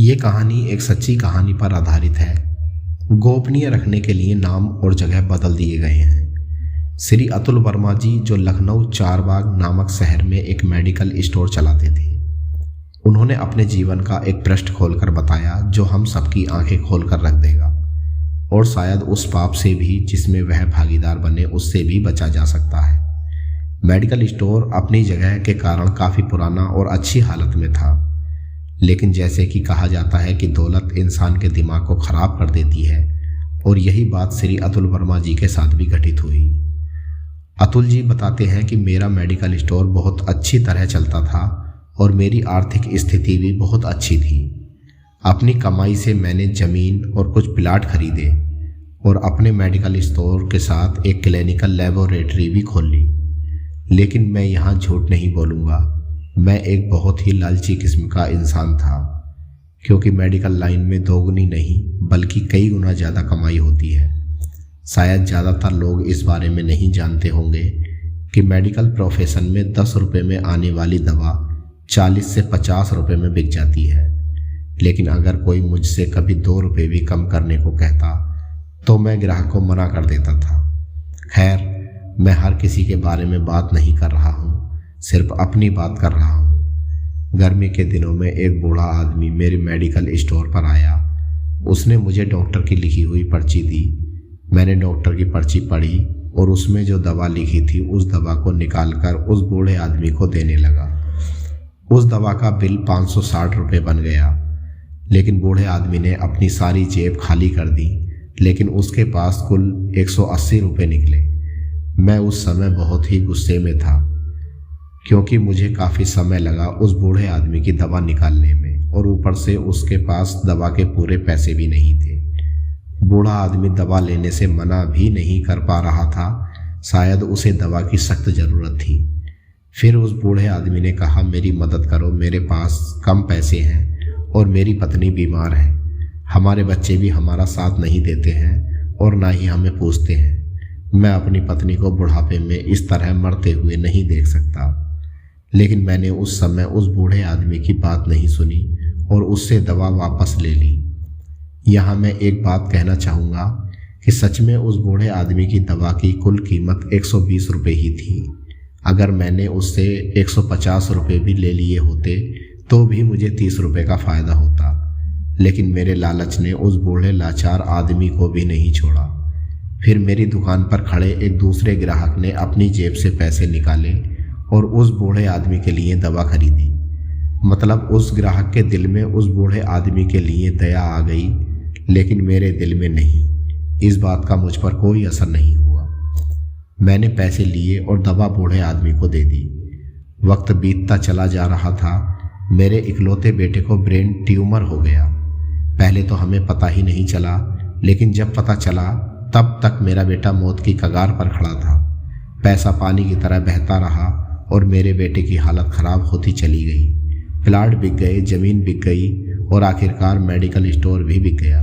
ये कहानी एक सच्ची कहानी पर आधारित है। गोपनीय रखने के लिए नाम और जगह बदल दिए गए हैं। श्री अतुल वर्मा जी जो लखनऊ चारबाग नामक शहर में एक मेडिकल स्टोर चलाते थे, उन्होंने अपने जीवन का एक पृष्ठ खोलकर बताया जो हम सबकी आंखें खोलकर रख देगा और शायद उस पाप से भी जिसमें वह भागीदार बने उससे भी बचा जा सकता है। मेडिकल स्टोर अपनी जगह के कारण काफ़ी पुराना और अच्छी हालत में था, लेकिन जैसे कि कहा जाता है कि दौलत इंसान के दिमाग को खराब कर देती है, और यही बात श्री अतुल वर्मा जी के साथ भी घटित हुई। अतुल जी बताते हैं कि मेरा मेडिकल स्टोर बहुत अच्छी तरह चलता था और मेरी आर्थिक स्थिति भी बहुत अच्छी थी। अपनी कमाई से मैंने ज़मीन और कुछ प्लाट खरीदे और अपने मेडिकल स्टोर के साथ एक क्लिनिकल लेबोरेटरी भी खोल ली। लेकिन मैं यहाँ झूठ नहीं बोलूँगा, मैं एक बहुत ही लालची किस्म का इंसान था, क्योंकि मेडिकल लाइन में दोगुनी नहीं बल्कि कई गुना ज़्यादा कमाई होती है। शायद ज़्यादातर लोग इस बारे में नहीं जानते होंगे कि मेडिकल प्रोफेशन में 10 रुपये में आने वाली दवा 40 से 50 रुपये में बिक जाती है। लेकिन अगर कोई मुझसे कभी 2 रुपये भी कम करने को कहता तो मैं ग्राहक को मना कर देता था। खैर, मैं हर किसी के बारे में बात नहीं कर रहा हूँ, सिर्फ अपनी बात कर रहा हूँ। गर्मी के दिनों में एक बूढ़ा आदमी मेरे मेडिकल स्टोर पर आया। उसने मुझे डॉक्टर की लिखी हुई पर्ची दी। मैंने डॉक्टर की पर्ची पढ़ी और उसमें जो दवा लिखी थी उस दवा को निकालकर उस बूढ़े आदमी को देने लगा। उस दवा का बिल 560 रुपये बन गया, लेकिन बूढ़े आदमी ने अपनी सारी जेब खाली कर दी, लेकिन उसके पास कुल 180 रुपये निकले। मैं उस समय बहुत ही गुस्से में था, क्योंकि मुझे काफ़ी समय लगा उस बूढ़े आदमी की दवा निकालने में और ऊपर से उसके पास दवा के पूरे पैसे भी नहीं थे। बूढ़ा आदमी दवा लेने से मना भी नहीं कर पा रहा था, शायद उसे दवा की सख्त ज़रूरत थी। फिर उस बूढ़े आदमी ने कहा, मेरी मदद करो, मेरे पास कम पैसे हैं और मेरी पत्नी बीमार है। हमारे बच्चे भी हमारा साथ नहीं देते हैं और ना ही हमें पूछते हैं। मैं अपनी पत्नी को बुढ़ापे में इस तरह मरते हुए नहीं देख सकता। लेकिन मैंने उस समय उस बूढ़े आदमी की बात नहीं सुनी और उससे दवा वापस ले ली। यहाँ मैं एक बात कहना चाहूँगा कि सच में उस बूढ़े आदमी की दवा की कुल कीमत 120 रुपये ही थी। अगर मैंने उससे 150 रुपये भी ले लिए होते तो भी मुझे 30 रुपये का फ़ायदा होता, लेकिन मेरे लालच ने उस बूढ़े लाचार आदमी को भी नहीं छोड़ा। फिर मेरी दुकान पर खड़े एक दूसरे ग्राहक ने अपनी जेब से पैसे निकाले और उस बूढ़े आदमी के लिए दवा खरीदी। मतलब उस ग्राहक के दिल में उस बूढ़े आदमी के लिए दया आ गई, लेकिन मेरे दिल में नहीं। इस बात का मुझ पर कोई असर नहीं हुआ। मैंने पैसे लिए और दवा बूढ़े आदमी को दे दी। वक्त बीतता चला जा रहा था। मेरे इकलौते बेटे को ब्रेन ट्यूमर हो गया। पहले तो हमें पता ही नहीं चला, लेकिन जब पता चला तब तक मेरा बेटा मौत की कगार पर खड़ा था। पैसा पानी की तरह बहता रहा और मेरे बेटे की हालत खराब होती चली गई। प्लाट बिक गए, ज़मीन बिक गई और आखिरकार मेडिकल स्टोर भी बिक गया।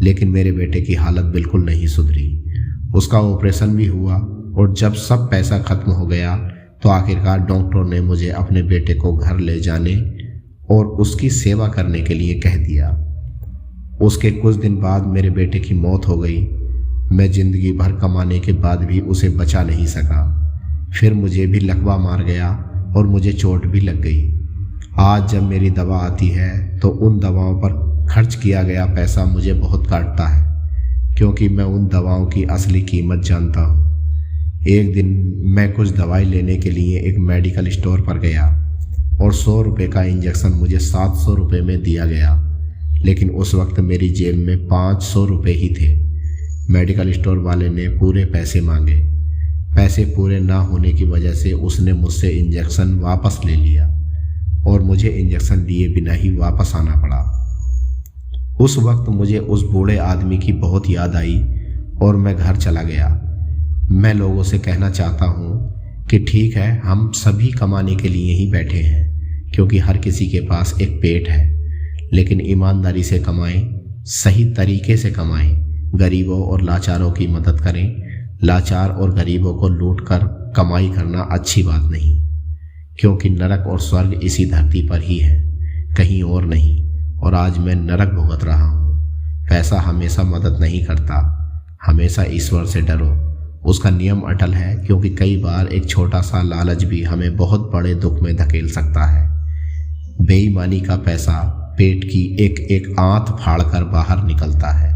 लेकिन मेरे बेटे की हालत बिल्कुल नहीं सुधरी। उसका ऑपरेशन भी हुआ और जब सब पैसा खत्म हो गया तो आखिरकार डॉक्टर ने मुझे अपने बेटे को घर ले जाने और उसकी सेवा करने के लिए कह दिया। उसके कुछ दिन बाद मेरे बेटे की मौत हो गई। मैं ज़िंदगी भर कमाने के बाद भी उसे बचा नहीं सका। फिर मुझे भी लकवा मार गया और मुझे चोट भी लग गई। आज जब मेरी दवा आती है तो उन दवाओं पर खर्च किया गया पैसा मुझे बहुत काटता है, क्योंकि मैं उन दवाओं की असली कीमत जानता हूँ। एक दिन मैं कुछ दवाई लेने के लिए एक मेडिकल स्टोर पर गया और 100 रुपये का इंजेक्शन मुझे 700 रुपये में दिया गया, लेकिन उस वक्त मेरी जेब में 500 रुपये ही थे। मेडिकल स्टोर वाले ने पूरे पैसे मांगे। पैसे पूरे ना होने की वजह से उसने मुझसे इंजेक्शन वापस ले लिया और मुझे इंजेक्शन लिए बिना ही वापस आना पड़ा। उस वक्त मुझे उस बूढ़े आदमी की बहुत याद आई और मैं घर चला गया। मैं लोगों से कहना चाहता हूँ कि ठीक है, हम सभी कमाने के लिए ही बैठे हैं, क्योंकि हर किसी के पास एक पेट है, लेकिन ईमानदारी से कमाएं, सही तरीके से कमाएं, गरीबों और लाचारों की मदद करें। लाचार और गरीबों को लूट कर कमाई करना अच्छी बात नहीं, क्योंकि नरक और स्वर्ग इसी धरती पर ही है, कहीं और नहीं। और आज मैं नरक भुगत रहा हूँ। पैसा हमेशा मदद नहीं करता, हमेशा ईश्वर से डरो। उसका नियम अटल है, क्योंकि कई बार एक छोटा सा लालच भी हमें बहुत बड़े दुख में धकेल सकता है। बेईमानी का पैसा पेट की एक एक आंत फाड़कर बाहर निकलता है।